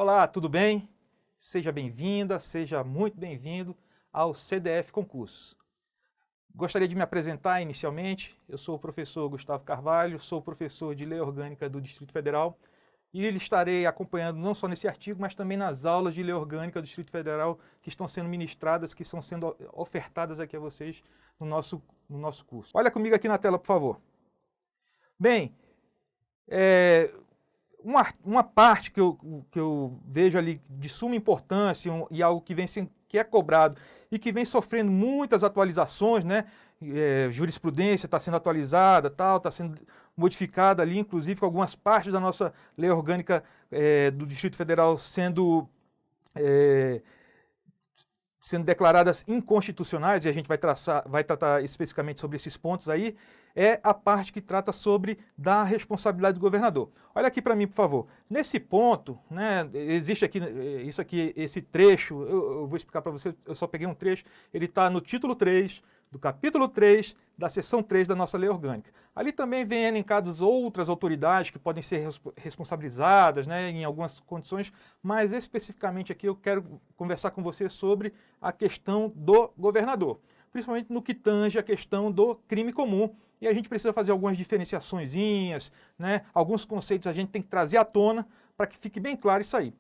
Olá, tudo bem? Seja bem-vinda, seja muito bem-vindo ao CDF Concursos. Gostaria de me apresentar inicialmente. Eu sou o professor Gustavo Carvalho, sou professor de Lei Orgânica do Distrito Federal e estarei acompanhando não só nesse artigo, mas também nas aulas de Lei Orgânica do Distrito Federal que estão sendo ministradas, que estão sendo ofertadas aqui a vocês no nosso curso. Olha comigo aqui na tela, por favor. Bem, uma parte que eu vejo ali de suma importância e algo que é cobrado e que vem sofrendo muitas atualizações, né? Jurisprudência está sendo atualizada, está sendo modificada ali, inclusive com algumas partes da nossa lei orgânica do Distrito Federal sendo declaradas inconstitucionais, e a gente vai tratar especificamente sobre esses pontos aí, é a parte que trata sobre da responsabilidade do governador. Olha aqui para mim, por favor. Nesse ponto, né, existe aqui, esse trecho, eu vou explicar para você, eu só peguei um trecho, ele está no título 3, do capítulo 3, da seção 3 da nossa lei orgânica. Ali também vem elencadas outras autoridades que podem ser responsabilizadas, né, em algumas condições, mas especificamente aqui eu quero conversar com você sobre a questão do governador, principalmente no que tange a questão do crime comum, e a gente precisa fazer algumas diferenciaçõezinhas, né, alguns conceitos a gente tem que trazer à tona para que fique bem claro isso aí.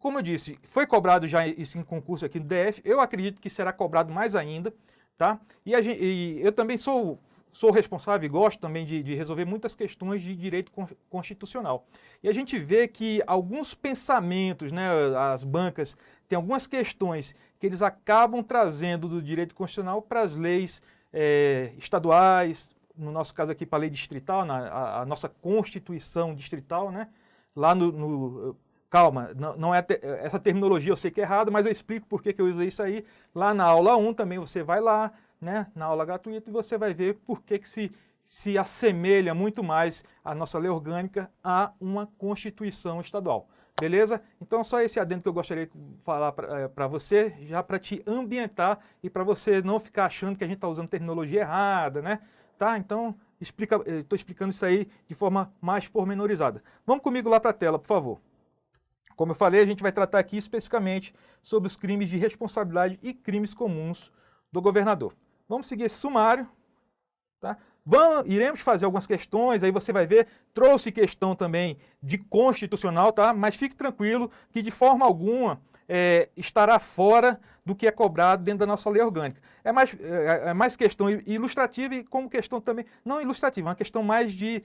Como eu disse, foi cobrado já isso em concurso aqui no DF, eu acredito que será cobrado mais ainda, tá? E eu também sou responsável e gosto também de resolver muitas questões de direito constitucional. E a gente vê que alguns pensamentos, né, as bancas, têm algumas questões que eles acabam trazendo do direito constitucional para as leis estaduais, no nosso caso aqui para a lei distrital, a nossa Constituição distrital, né? Lá calma, não é essa terminologia eu sei que é errada, mas eu explico por que eu usei isso aí. Lá na aula 1 também você vai lá, né, na aula gratuita, e você vai ver por que se assemelha muito mais a nossa lei orgânica a uma Constituição estadual. Beleza? Então só esse adendo que eu gostaria de falar para você, já para te ambientar e para você não ficar achando que a gente está usando terminologia errada, né? Tá? Então estou explicando isso aí de forma mais pormenorizada. Vamos comigo lá para a tela, por favor. Como eu falei, a gente vai tratar aqui especificamente sobre os crimes de responsabilidade e crimes comuns do governador. Vamos seguir esse sumário, tá? Iremos fazer algumas questões, aí você vai ver, trouxe questão também de constitucional, tá? Mas fique tranquilo que de forma alguma estará fora do que é cobrado dentro da nossa lei orgânica. É mais questão ilustrativa e como questão também, não ilustrativa, é uma questão mais de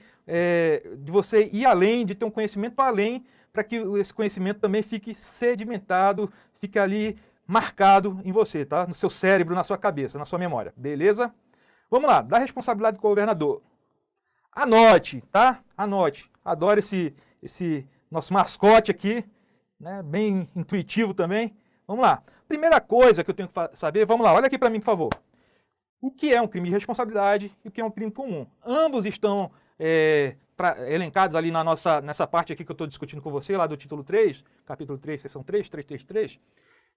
você ir além, de ter um conhecimento para além, para que esse conhecimento também fique sedimentado, fique ali marcado em você, tá? No seu cérebro, na sua cabeça, na sua memória, beleza? Vamos lá, da responsabilidade do governador. Anote, tá? Anote. Adoro esse nosso mascote aqui, né? Bem intuitivo também. Vamos lá. Primeira coisa que eu tenho que saber, vamos lá, olha aqui para mim, por favor. O que é um crime de responsabilidade e o que é um crime comum? Ambos estão elencados ali nessa parte aqui que eu estou discutindo com você, lá do título 3, capítulo 3, seção 3, 333.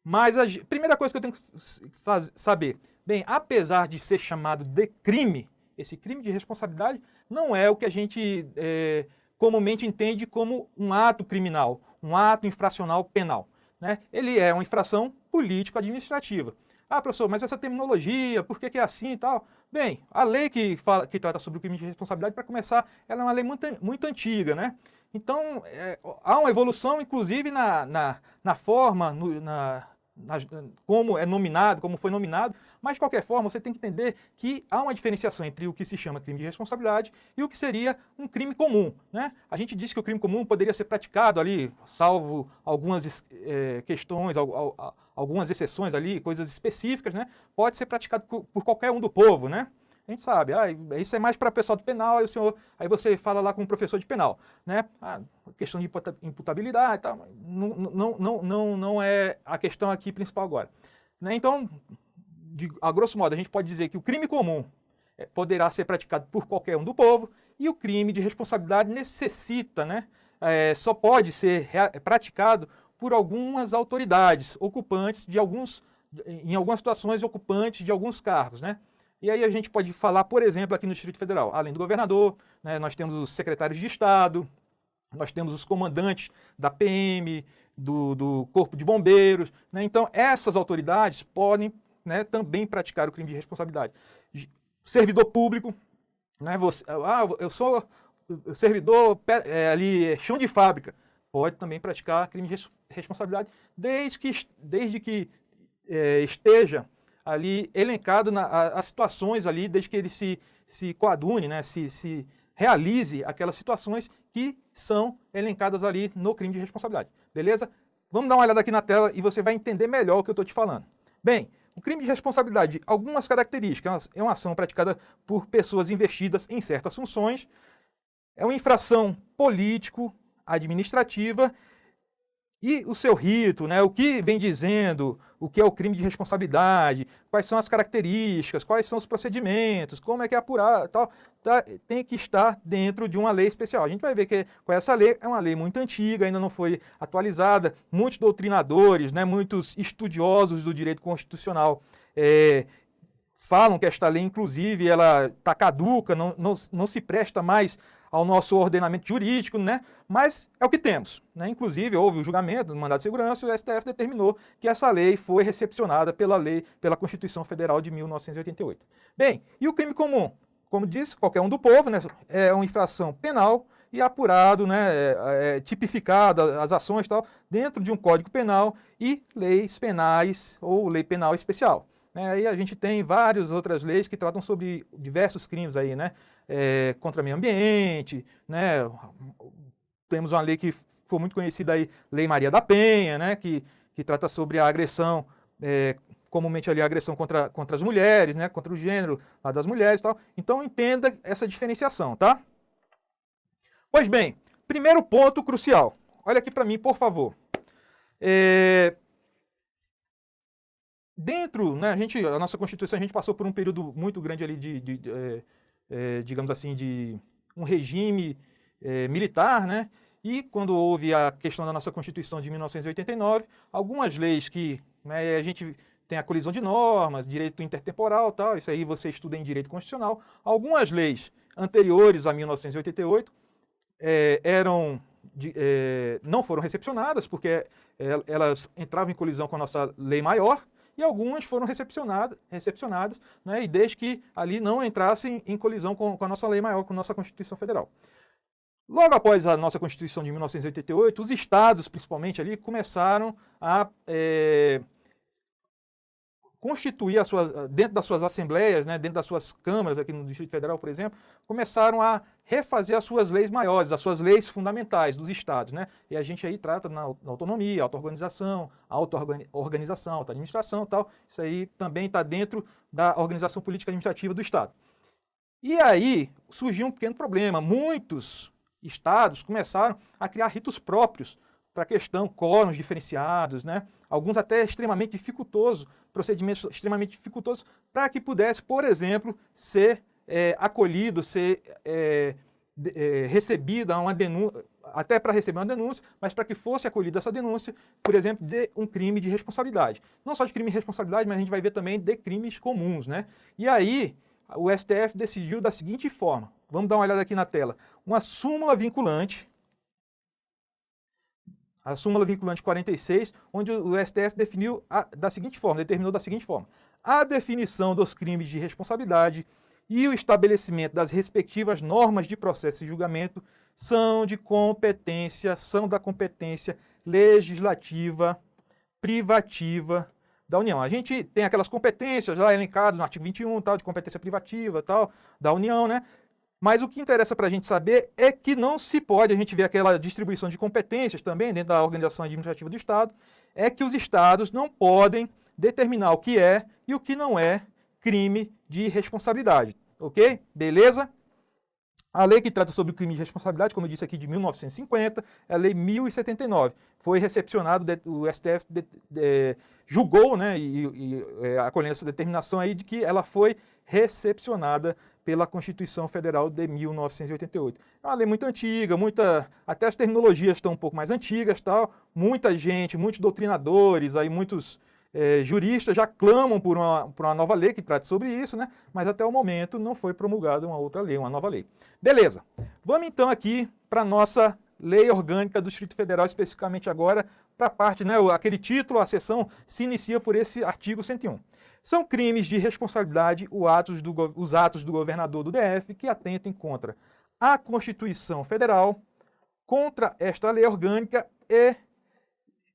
Mas a primeira coisa que eu tenho que saber, bem, apesar de ser chamado de crime, esse crime de responsabilidade não é o que a gente comumente entende como um ato criminal, um ato infracional penal, né? Ele é uma infração político-administrativa. Ah, professor, mas essa terminologia, por que é assim e tal? Bem, a lei que trata sobre o crime de responsabilidade, para começar, ela é uma lei muito antiga, né? Então, há uma evolução, inclusive, na forma, como é nominado, como foi nominado, mas, de qualquer forma, você tem que entender que há uma diferenciação entre o que se chama crime de responsabilidade e o que seria um crime comum, né? A gente disse que o crime comum poderia ser praticado ali, salvo algumas questões, algumas exceções ali, coisas específicas, né? Pode ser praticado por qualquer um do povo, né? A gente sabe, isso é mais para pessoal do penal, aí você fala lá com o professor de penal, né? Questão de imputabilidade e tal, não é a questão aqui principal agora, né? Então, a grosso modo, a gente pode dizer que o crime comum poderá ser praticado por qualquer um do povo e o crime de responsabilidade necessita, né? Só pode ser praticado por algumas autoridades ocupantes em algumas situações, ocupantes de alguns cargos, né? E aí a gente pode falar, por exemplo, aqui no Distrito Federal, além do governador, né, nós temos os secretários de Estado, nós temos os comandantes da PM, do Corpo de Bombeiros, né? Então, essas autoridades podem, né, também praticar o crime de responsabilidade. Servidor público, né? Eu sou servidor ali, chão de fábrica, pode também praticar crime de responsabilidade, desde que esteja ali elencado as situações ali, desde que ele se coadune, né? se realize aquelas situações que são elencadas ali no crime de responsabilidade. Beleza? Vamos dar uma olhada aqui na tela e você vai entender melhor o que eu estou te falando. Bem, o crime de responsabilidade, algumas características. É uma ação praticada por pessoas investidas em certas funções. É uma infração político-administrativa. E o seu rito, né, o que vem dizendo, o que é o crime de responsabilidade, quais são as características, quais são os procedimentos, como é que é apurado, tal, tem que estar dentro de uma lei especial. A gente vai ver que com essa lei é uma lei muito antiga, ainda não foi atualizada. Muitos doutrinadores, né, muitos estudiosos do direito constitucional falam que esta lei, inclusive, ela está caduca, não se presta mais ao nosso ordenamento jurídico, né? Mas é o que temos, né? Inclusive, houve o julgamento do mandado de segurança e o STF determinou que essa lei foi recepcionada pela Constituição Federal de 1988. Bem, e o crime comum? Como disse, qualquer um do povo, né? É uma infração penal e apurado, né? Tipificado as ações tal, dentro de um Código Penal e leis penais ou lei penal especial. Aí a gente tem várias outras leis que tratam sobre diversos crimes aí, né? Contra o meio ambiente, né? Temos uma lei que foi muito conhecida aí, Lei Maria da Penha, né? Que trata sobre a agressão, comumente ali a agressão contra as mulheres, né? Contra o gênero lá das mulheres e tal. Então entenda essa diferenciação, tá? Pois bem, primeiro ponto crucial. Olha aqui para mim, por favor. Dentro, né, a nossa Constituição, a gente passou por um período muito grande ali digamos assim, de um regime militar, né? E quando houve a questão da nossa Constituição de 1989, algumas leis que, né, a gente tem a colisão de normas, direito intertemporal, tal, isso aí você estuda em direito constitucional. Algumas leis anteriores a 1988 não foram recepcionadas porque elas entravam em colisão com a nossa lei maior, e algumas foram recepcionadas, né, e desde que ali não entrassem em colisão com a nossa lei maior, com a nossa Constituição Federal. Logo após a nossa Constituição de 1988, os estados, principalmente ali, começaram a constituir dentro das suas assembleias, né, dentro das suas câmaras, aqui no Distrito Federal, por exemplo, começaram a refazer as suas leis maiores, as suas leis fundamentais dos estados, né? E a gente aí trata na autonomia, auto-organização, auto-administração e tal. Isso aí também está dentro da organização política administrativa do estado. E aí surgiu um pequeno problema. Muitos estados começaram a criar ritos próprios para a questão, quórums diferenciados, né? Alguns até extremamente dificultosos, procedimentos extremamente dificultosos, para que pudesse, por exemplo, ser acolhido, ser recebida uma denúncia, até para receber uma denúncia, mas para que fosse acolhida essa denúncia, por exemplo, de um crime de responsabilidade. Não só de crime de responsabilidade, mas a gente vai ver também de crimes comuns, né? E aí, o STF decidiu da seguinte forma, vamos dar uma olhada aqui na tela, uma súmula vinculante, a súmula vinculante 46, onde o STF determinou da seguinte forma, a definição dos crimes de responsabilidade e o estabelecimento das respectivas normas de processo e julgamento são da competência legislativa privativa da União. A gente tem aquelas competências lá elencadas no artigo 21, tal, de competência privativa, tal, da União, né? Mas o que interessa para a gente saber é que não se pode, a gente vê aquela distribuição de competências também dentro da organização administrativa do Estado, é que os Estados não podem determinar o que é e o que não é crime de responsabilidade, ok? Beleza? A lei que trata sobre o crime de responsabilidade, como eu disse aqui, de 1950, é a Lei 1079. Foi recepcionado, o STF julgou, né, e acolhendo essa determinação aí de que ela foi recepcionada pela Constituição Federal de 1988. É uma lei muito antiga, até as terminologias estão um pouco mais antigas, tal. Muita gente, muitos doutrinadores, aí muitos juristas já clamam por uma nova lei que trate sobre isso, né? Mas até o momento não foi promulgada uma outra lei, uma nova lei. Beleza. Vamos então aqui para a nossa Lei Orgânica do Distrito Federal, especificamente agora, para a parte, né, aquele título, a seção se inicia por esse artigo 101. São crimes de responsabilidade os atos do governador do DF que atentem contra a Constituição Federal, contra esta lei orgânica e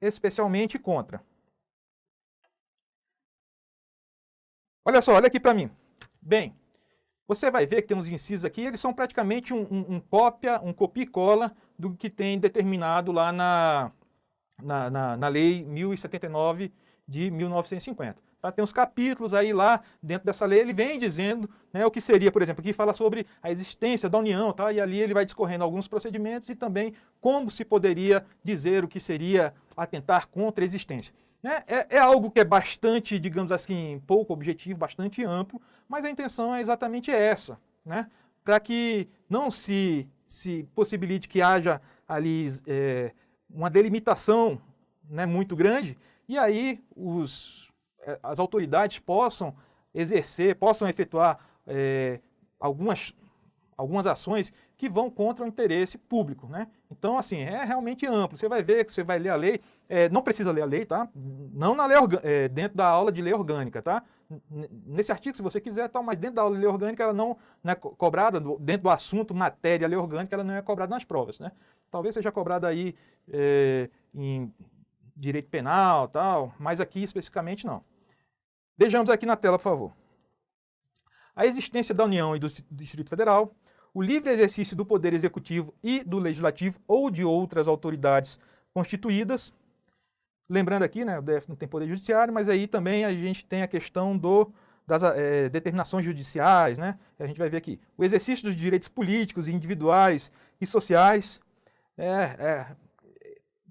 especialmente contra. Olha só, olha aqui para mim. Bem, você vai ver que tem uns incisos aqui, eles são praticamente um copia e cola do que tem determinado lá na Lei 1079 de 1950. Tá? Tem uns capítulos aí lá dentro dessa lei, ele vem dizendo, né, o que seria, por exemplo, aqui fala sobre a existência da União, tá? E ali ele vai discorrendo alguns procedimentos e também como se poderia dizer o que seria atentar contra a existência. Né? É algo que é bastante, digamos assim, pouco objetivo, bastante amplo, mas a intenção é exatamente essa, né? Para que não se possibilite que haja ali uma delimitação, né, muito grande, e aí as autoridades possam efetuar algumas ações que vão contra o interesse público, né? Então, assim, é realmente amplo. Você vai ver que você vai ler a lei, não precisa ler a lei, tá? Não na lei dentro da aula de lei orgânica, tá? Nesse artigo, se você quiser, tá, mas dentro da aula de lei orgânica, ela não é cobrada, dentro do assunto matéria lei orgânica, ela não é cobrada nas provas, né? Talvez seja cobrada aí em direito penal, tal, mas aqui especificamente não. Vejamos aqui na tela, por favor. A existência da União e do Distrito Federal, o livre exercício do Poder Executivo e do Legislativo ou de outras autoridades constituídas. Lembrando aqui, né, o DF não tem poder judiciário, mas aí também a gente tem a questão das determinações judiciais, né? A gente vai ver aqui. O exercício dos direitos políticos, individuais e sociais.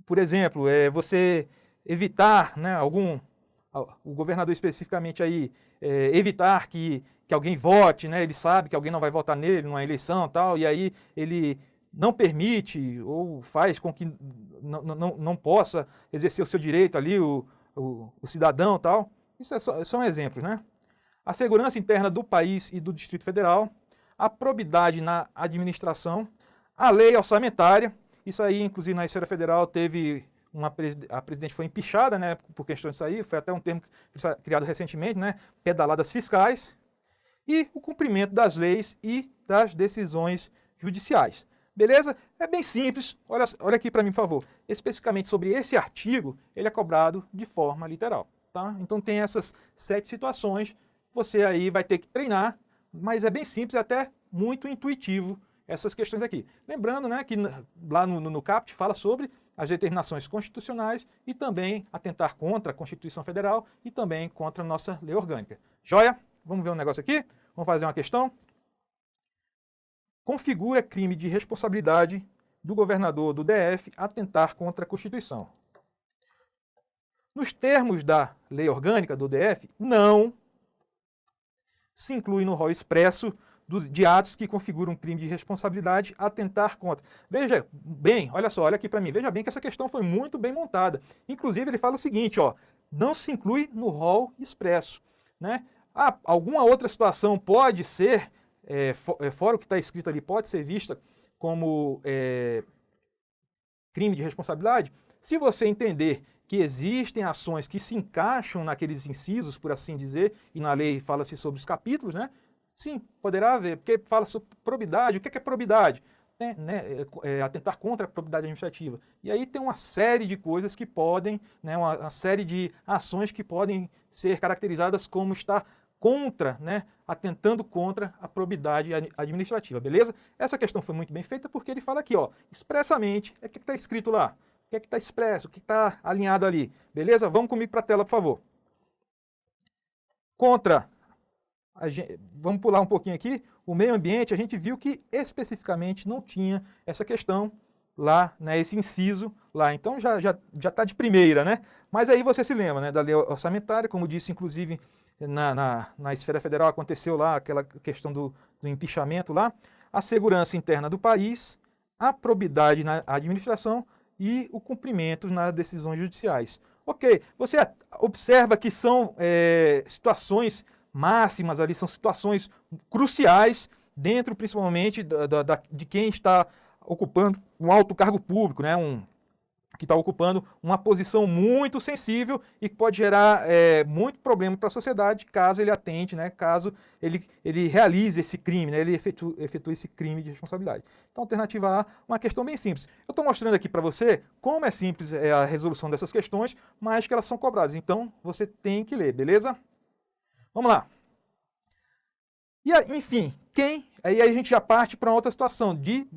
Por exemplo, você evitar, né, o governador especificamente aí, evitar que alguém vote, né, ele sabe que alguém não vai votar nele numa eleição e tal, e aí ele não permite ou faz com que não possa exercer o seu direito ali, o cidadão e tal. Isso são exemplos, né? A segurança interna do país e do Distrito Federal, a probidade na administração, a lei orçamentária. Isso aí, inclusive, na esfera federal teve a presidente foi empichada, né, por questões disso aí, foi até um termo criado recentemente, né, pedaladas fiscais, e o cumprimento das leis e das decisões judiciais. Beleza? É bem simples, olha aqui para mim, por favor. Especificamente sobre esse artigo, ele é cobrado de forma literal. Tá? Então tem essas 7 situações, você aí vai ter que treinar, mas é bem simples, até muito intuitivo essas questões aqui. Lembrando, né, que lá no CAPT fala sobre as determinações constitucionais e também atentar contra a Constituição Federal e também contra a nossa lei orgânica. Joia? Vamos ver um negócio aqui? Vamos fazer uma questão? Configura crime de responsabilidade do governador do DF atentar contra a Constituição. Nos termos da lei orgânica do DF, não se inclui no rol expresso de atos que configuram crime de responsabilidade atentar contra. Veja bem, olha só, olha aqui para mim, veja bem que essa questão foi muito bem montada. Inclusive ele fala o seguinte, ó, não se inclui no rol expresso, né? Alguma outra situação pode ser, fora o que está escrito ali, pode ser vista como crime de responsabilidade? Se você entender que existem ações que se encaixam naqueles incisos, por assim dizer, e na lei fala-se sobre os capítulos, né? Sim, poderá haver, porque fala sobre probidade. O que é probidade? Atentar contra a probidade administrativa. E aí tem uma série de coisas que podem, né, uma série de ações que podem ser caracterizadas como estar contra, né, atentando contra a probidade administrativa, beleza? Essa questão foi muito bem feita porque ele fala aqui, ó, expressamente, o que está escrito lá? O que está expresso? O que está alinhado ali? Beleza? Vamos comigo para a tela, por favor. Vamos pular um pouquinho aqui. O meio ambiente, a gente viu que especificamente não tinha essa questão lá, né, esse inciso lá. Então já está de primeira, né? Mas aí você se lembra, né, da lei orçamentária, como disse, inclusive, na esfera federal aconteceu lá aquela questão do empichamento lá, a segurança interna do país, a probidade na administração e o cumprimento nas decisões judiciais. Ok, você observa que são situações máximas ali, são situações cruciais dentro principalmente de quem está ocupando um alto cargo público, né, que está ocupando uma posição muito sensível e que pode gerar muito problema para a sociedade caso ele atente, né, caso ele realize esse crime, né, ele efetue esse crime de responsabilidade. Então, alternativa A, uma questão bem simples. Eu estou mostrando aqui para você como é simples a resolução dessas questões, mas que elas são cobradas. Então, você tem que ler, beleza? Vamos lá. E, enfim, aí a gente já parte para outra situação de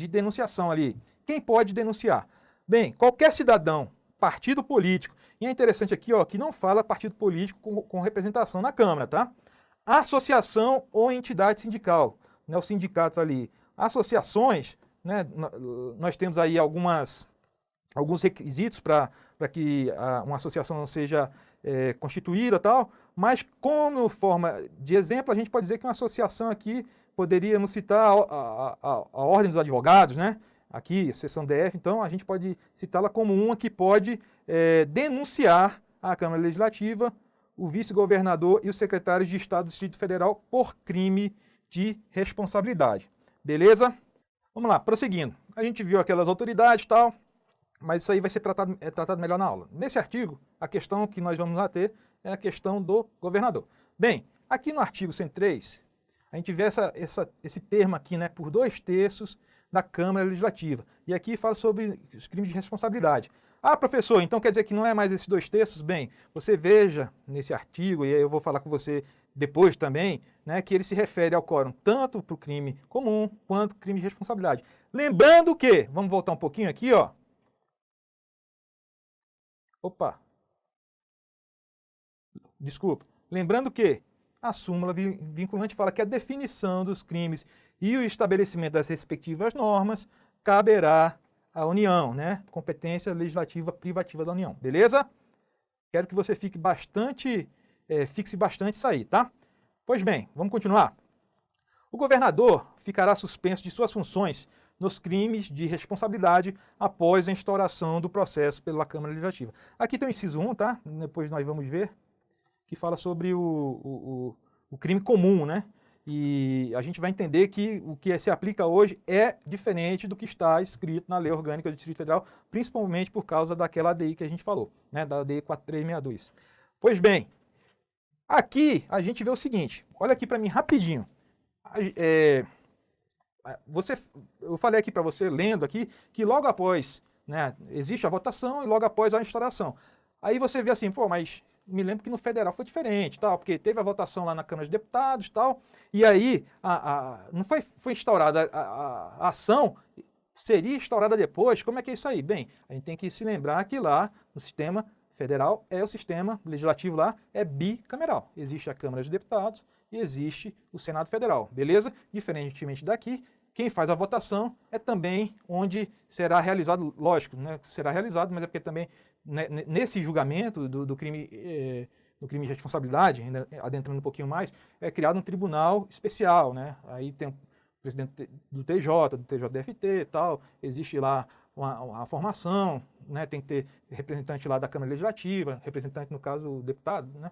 denunciação ali. Quem pode denunciar? Bem, qualquer cidadão, partido político, e é interessante aqui, ó, que não fala partido político com representação na Câmara, tá? Associação ou entidade sindical, né, os sindicatos ali. Associações, né, nós temos aí alguns requisitos para que uma associação seja constituída e tal, mas como forma de exemplo, a gente pode dizer que uma associação aqui, poderíamos citar a Ordem dos Advogados, né? Aqui, seção DF, então a gente pode citá-la como uma que pode denunciar a Câmara Legislativa, o vice-governador e os secretários de Estado do Distrito Federal por crime de responsabilidade. Beleza? Vamos lá, prosseguindo. A gente viu aquelas autoridades e tal, mas isso aí vai ser tratado melhor na aula. Nesse artigo, a questão que nós vamos lá ter é a questão do governador. Bem, aqui no artigo 103, a gente vê esse termo aqui, né, por 2/3 da Câmara Legislativa. E aqui fala sobre os crimes de responsabilidade. Ah, professor, então quer dizer que não é mais esses 2/3? Bem, você veja nesse artigo, e aí eu vou falar com você depois também, né, que ele se refere ao quórum tanto para o crime comum quanto crime de responsabilidade. Lembrando que, vamos voltar um pouquinho aqui, ó. Opa. Desculpa. Lembrando que a súmula vinculante fala que a definição dos crimes e o estabelecimento das respectivas normas caberá à União, né? Competência legislativa privativa da União, beleza? Quero que você fixe bastante isso aí, tá? Pois bem, vamos continuar. O governador ficará suspenso de suas funções nos crimes de responsabilidade após a instauração do processo pela Câmara Legislativa. Aqui tem o inciso 1, tá? Depois nós vamos ver, que fala sobre o crime comum, né? E a gente vai entender que o que se aplica hoje é diferente do que está escrito na Lei Orgânica do Distrito Federal, principalmente por causa daquela ADI que a gente falou, né? Da ADI 4362. Pois bem, aqui a gente vê o seguinte, olha aqui para mim rapidinho. Eu falei aqui para você, lendo aqui, que logo após, né, existe a votação e logo após a instauração. Aí você vê assim, pô, mas me lembro que no federal foi diferente, tal, porque teve a votação lá na Câmara de Deputados, tal, e aí não foi instaurada a ação, seria instaurada depois. Como é que é isso aí? Bem, a gente tem que se lembrar que lá no sistema federal o sistema legislativo lá é bicameral. Existe a Câmara de Deputados e existe o Senado Federal, beleza? Diferentemente daqui, quem faz a votação é também onde será realizado, lógico, né, será realizado, mas é porque também nesse julgamento do crime de responsabilidade, ainda adentrando um pouquinho mais, é criado um tribunal especial, né? Aí tem o presidente do TJ, do TJDFT e tal, existe lá uma formação, né? Tem que ter representante lá da Câmara Legislativa, representante, no caso, o deputado, né?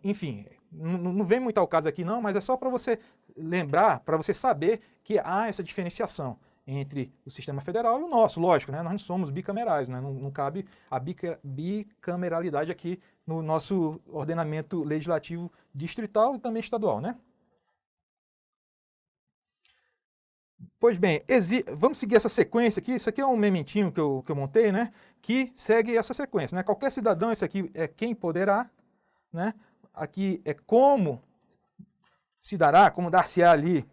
Enfim, não vem muito ao caso aqui não, mas é só para você lembrar, para você saber que há essa diferenciação entre o sistema federal e o nosso, lógico, né? Nós não somos bicamerais, né? Não cabe a bicameralidade aqui no nosso ordenamento legislativo distrital e também estadual, né? Pois bem, vamos seguir essa sequência aqui. Isso aqui é um mementinho que eu montei, né? Que segue essa sequência, né? Qualquer cidadão, isso aqui é quem poderá, né? Aqui é como se dará, como dar-se-á ali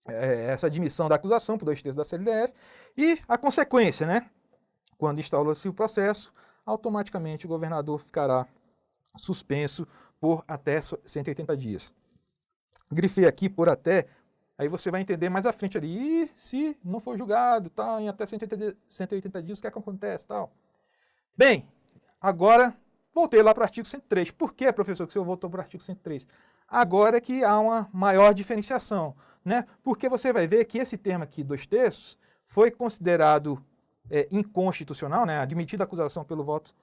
essa admissão da acusação por 2/3 da CLDF e a consequência, né? Quando instaurou-se o processo, automaticamente o governador ficará suspenso por até 180 dias. Grifei aqui por até, aí você vai entender mais à frente ali, e se não for julgado, tal, em até 180 dias, o que é que acontece, tal. Bem, agora voltei lá para o artigo 103. Por que, professor, que o senhor voltou para o artigo 103? Agora é que há uma maior diferenciação, né? Porque você vai ver que esse termo aqui, 2/3, foi considerado inconstitucional, né? Admitida a acusação pelo voto,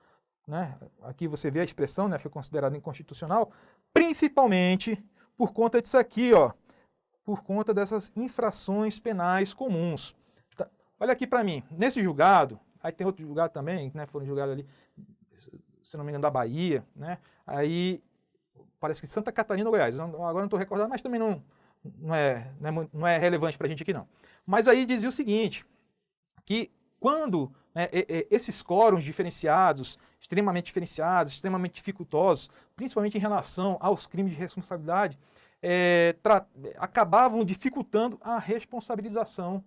né? Aqui você vê a expressão, né? Foi considerado inconstitucional, principalmente por conta disso aqui, ó, por conta dessas infrações penais comuns. Olha aqui para mim, nesse julgado, aí tem outro julgado também, né, foram julgados ali, se não me engano, da Bahia, né, aí parece que Santa Catarina ou Goiás, agora não estou recordando, mas também não é relevante para a gente aqui não. Mas aí dizia o seguinte, que quando esses quórums diferenciados, extremamente dificultosos, principalmente em relação aos crimes de responsabilidade, acabavam dificultando a responsabilização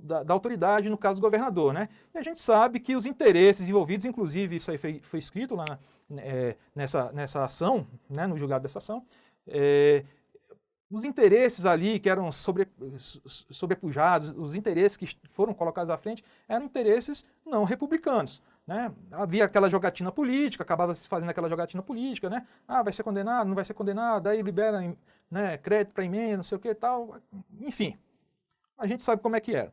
da autoridade, no caso do governador, né? E a gente sabe que os interesses envolvidos, inclusive isso aí foi escrito lá nessa ação, né, no julgado dessa ação, os interesses ali que eram sobrepujados, os interesses que foram colocados à frente, eram interesses não republicanos, né? Havia aquela jogatina política, acabava se fazendo aquela jogatina política, né? Ah, vai ser condenado, não vai ser condenado, aí libera, né, crédito para emenda, não sei o que e tal, enfim. A gente sabe como é que era.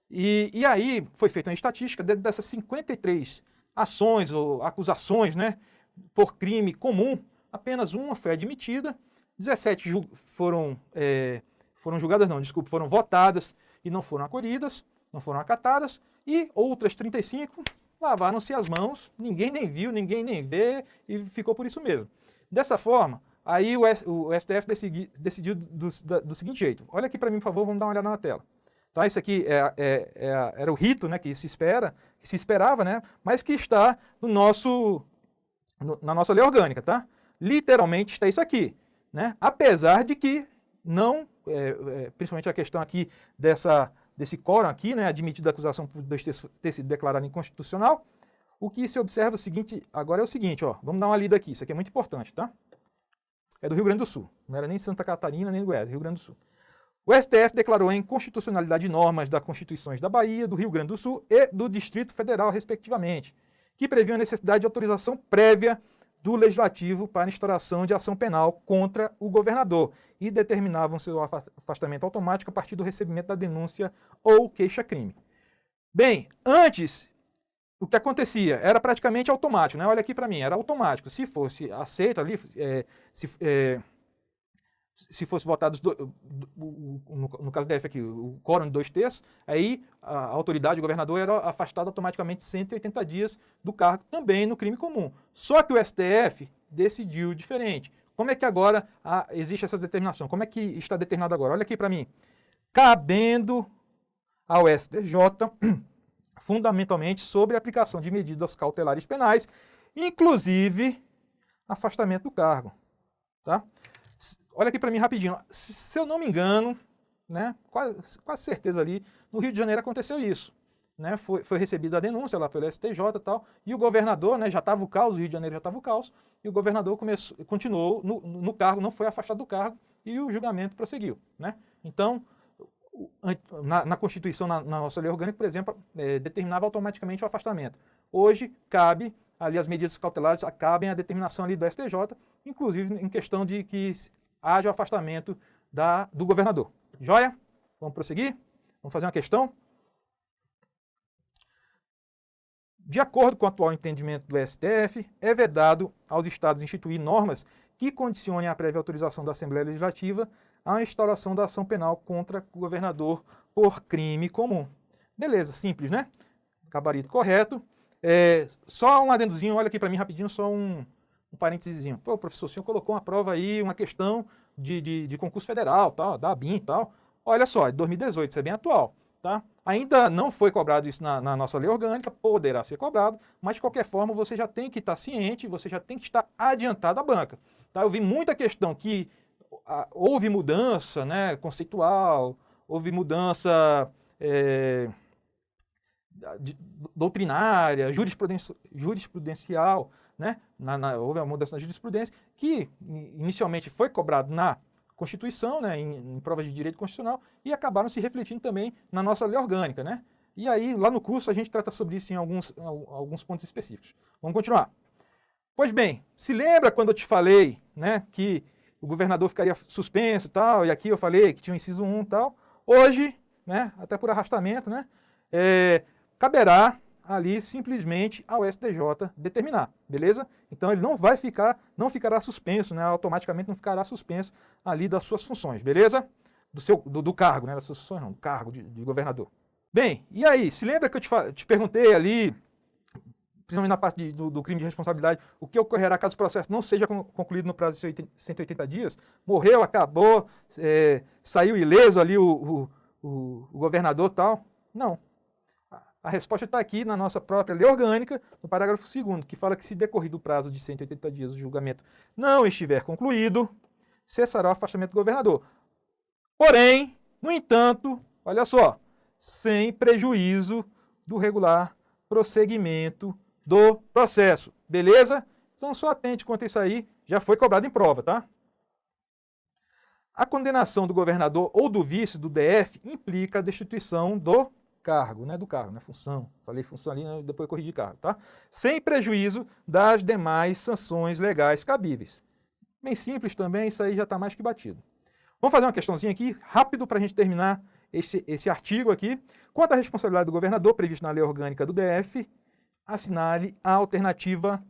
E aí foi feita uma estatística, dentro dessas 53 ações ou acusações, né, por crime comum, apenas uma foi admitida, 17 foram julgadas, foram votadas e não foram acolhidas, não foram acatadas, e outras 35 lavaram-se as mãos, ninguém nem viu, ninguém nem vê, e ficou por isso mesmo. Dessa forma, aí o STF decidiu do seguinte jeito. Olha aqui para mim, por favor, vamos dar uma olhada na tela. Tá, isso aqui era o rito, né, que se esperava, né, mas que está na nossa lei orgânica, tá? Literalmente está isso aqui, né? Apesar de que não, principalmente a questão aqui desse quórum aqui, né, admitido a acusação por ter sido declarado inconstitucional, o que se observa agora é o seguinte, ó, vamos dar uma lida aqui, isso aqui é muito importante, tá? É do Rio Grande do Sul, não era nem Santa Catarina, nem Goiás, Rio Grande do Sul. O STF declarou a inconstitucionalidade de normas das Constituições da Bahia, do Rio Grande do Sul e do Distrito Federal, respectivamente, que previam a necessidade de autorização prévia do Legislativo para instauração de ação penal contra o governador e determinavam seu afastamento automático a partir do recebimento da denúncia ou queixa-crime. Bem, antes, o que acontecia era praticamente automático, né? Olha aqui para mim, era automático. Se fosse aceito ali, se fosse votado, no caso da F aqui, o quórum de 2/3, aí a autoridade, o governador, era afastado automaticamente 180 dias do cargo, também no crime comum. Só que o STF decidiu diferente. Como é que agora existe essa determinação? Como é que está determinado agora? Olha aqui para mim. Cabendo ao STJ, fundamentalmente, sobre a aplicação de medidas cautelares penais, inclusive afastamento do cargo. Tá? Olha aqui para mim rapidinho. Se eu não me engano, né, quase certeza ali, no Rio de Janeiro aconteceu isso. Né, foi recebida a denúncia lá pelo STJ e tal, e o governador, né, já estava o caos, o Rio de Janeiro já estava o caos, e o governador continuou no cargo, não foi afastado do cargo, e o julgamento prosseguiu. Né? Então, na Constituição, na nossa lei orgânica, por exemplo, determinava automaticamente o afastamento. Hoje, cabe ali as medidas cautelares, cabem a determinação ali do STJ, inclusive em questão de que haja o afastamento do governador. Joia? Vamos prosseguir? Vamos fazer uma questão? De acordo com o atual entendimento do STF, é vedado aos estados instituir normas que condicionem a prévia autorização da Assembleia Legislativa à instauração da ação penal contra o governador por crime comum. Beleza, simples, né? Gabarito correto. Só um adendozinho, olha aqui para mim rapidinho, só um parênteses. Pô, professor, o senhor colocou uma prova aí, uma questão de concurso federal, tal, da ABIN e tal. Olha só, é 2018, isso é bem atual. Tá? Ainda não foi cobrado isso na nossa lei orgânica, poderá ser cobrado, mas de qualquer forma você já tem que estar ciente, você já tem que estar adiantado à banca. Tá? Eu vi muita questão que houve mudança, né, conceitual, houve mudança doutrinária, jurisprudencial, né? Houve uma mudança na jurisprudência, que inicialmente foi cobrado na Constituição, né, em provas de direito constitucional, e acabaram se refletindo também na nossa lei orgânica. Né? E aí, lá no curso, a gente trata sobre isso em alguns pontos específicos. Vamos continuar. Pois bem, se lembra quando eu te falei, né, que o governador ficaria suspenso e tal, e aqui eu falei que tinha um inciso 1 e tal? Hoje, né, até por arrastamento, né, caberá ali simplesmente ao STJ determinar, beleza? Então ele não ficará suspenso, né? Automaticamente não ficará suspenso ali das suas funções, beleza? Do cargo, né? Das suas funções não, do cargo de governador. Bem, e aí, se lembra que eu te perguntei ali, principalmente na parte do crime de responsabilidade, o que ocorrerá caso o processo não seja concluído no prazo de 180 dias? Morreu, acabou, saiu ileso ali o governador e tal? Não. A resposta está aqui na nossa própria lei orgânica, no parágrafo 2º, que fala que se decorrido o prazo de 180 dias o julgamento não estiver concluído, cessará o afastamento do governador. Porém, no entanto, olha só, sem prejuízo do regular prosseguimento do processo. Beleza? Então, só atente quanto a isso aí, já foi cobrado em prova, tá? A condenação do governador ou do vice do DF implica a destituição do cargo, né? Do cargo, né? Função. Falei função ali, né? Depois eu corrigi cargo, tá? Sem prejuízo das demais sanções legais cabíveis. Bem simples também, isso aí já está mais que batido. Vamos fazer uma questãozinha aqui, rápido, para a gente terminar esse artigo aqui. Quanto à responsabilidade do governador, prevista na lei orgânica do DF, assinale a alternativa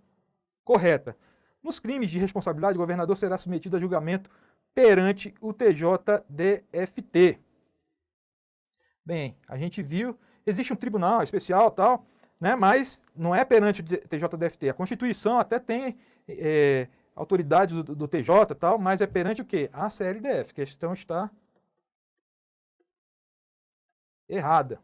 correta. Nos crimes de responsabilidade, o governador será submetido a julgamento perante o TJDFT. Bem, a gente viu, existe um tribunal especial tal, né, mas não é perante o TJDFT. A Constituição até tem autoridade do TJ tal, mas é perante o quê? A CLDF. A questão está errada.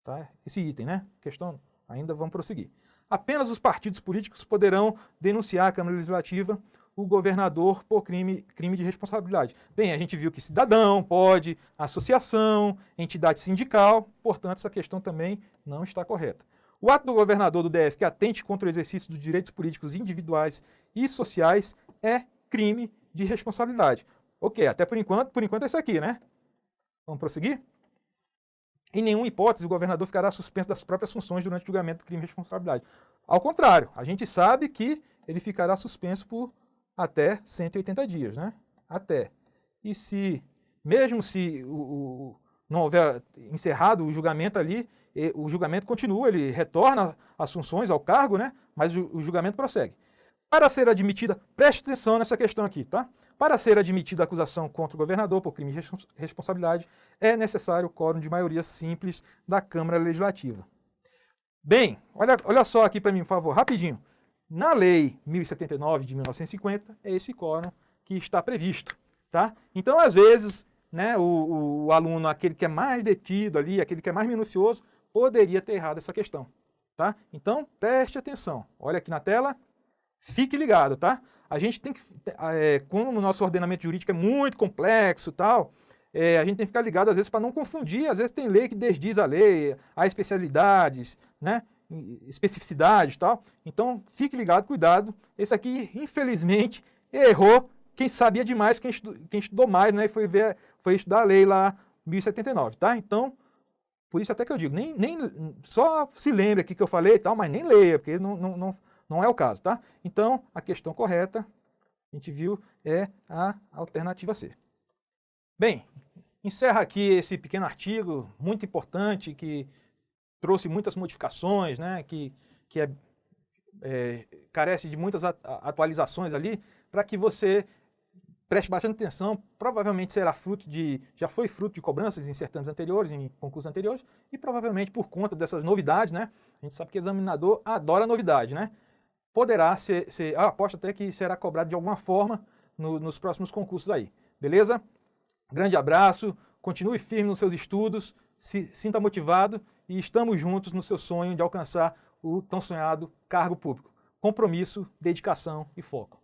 Tá? Esse item, né? Questão, ainda vamos prosseguir. Apenas os partidos políticos poderão denunciar à Câmara Legislativa o governador por crime de responsabilidade. Bem, a gente viu que cidadão pode, associação, entidade sindical, portanto, essa questão também não está correta. O ato do governador do DF que atente contra o exercício dos direitos políticos individuais e sociais é crime de responsabilidade. Ok, até por enquanto é isso aqui, né? Vamos prosseguir? Em nenhuma hipótese o governador ficará suspenso das próprias funções durante o julgamento do crime de responsabilidade. Ao contrário, a gente sabe que ele ficará suspenso por até 180 dias, né? Até. E mesmo se não houver encerrado o julgamento ali, o julgamento continua, ele retorna as funções ao cargo, né? Mas o julgamento prossegue. Para ser admitida, preste atenção nessa questão aqui, tá? Para ser admitida a acusação contra o governador por crime de responsabilidade, é necessário o quórum de maioria simples da Câmara Legislativa. Bem, olha só aqui para mim, por favor, rapidinho. Na Lei 1079 de 1950, é esse quórum que está previsto, tá? Então, às vezes, né, o aluno, aquele que é mais detido ali, aquele que é mais minucioso, poderia ter errado essa questão, tá? Então, preste atenção. Olha aqui na tela, fique ligado, tá? A gente tem que, como o nosso ordenamento jurídico é muito complexo e tal, a gente tem que ficar ligado, às vezes, para não confundir. Às vezes tem lei que desdiz a lei, há especialidades, né? Especificidades e tal. Então, fique ligado, cuidado. Esse aqui, infelizmente, errou quem sabia demais, quem estudou mais, né? Foi estudar a lei lá, 1079, tá? Então, por isso até que eu digo, nem só se lembre aqui que eu falei e tal, mas nem leia, porque não é o caso, tá? Então, a questão correta, a gente viu, é a alternativa C. Bem, encerra aqui esse pequeno artigo, muito importante, que trouxe muitas modificações, né, que carece de muitas atualizações ali, para que você preste bastante atenção. Provavelmente já foi fruto de cobranças em certames anteriores, em concursos anteriores, e provavelmente por conta dessas novidades, né, a gente sabe que o examinador adora novidade, né, poderá ser aposto até que será cobrado de alguma forma nos próximos concursos aí, beleza? Grande abraço, continue firme nos seus estudos, se sinta motivado e estamos juntos no seu sonho de alcançar o tão sonhado cargo público. Compromisso, dedicação e foco.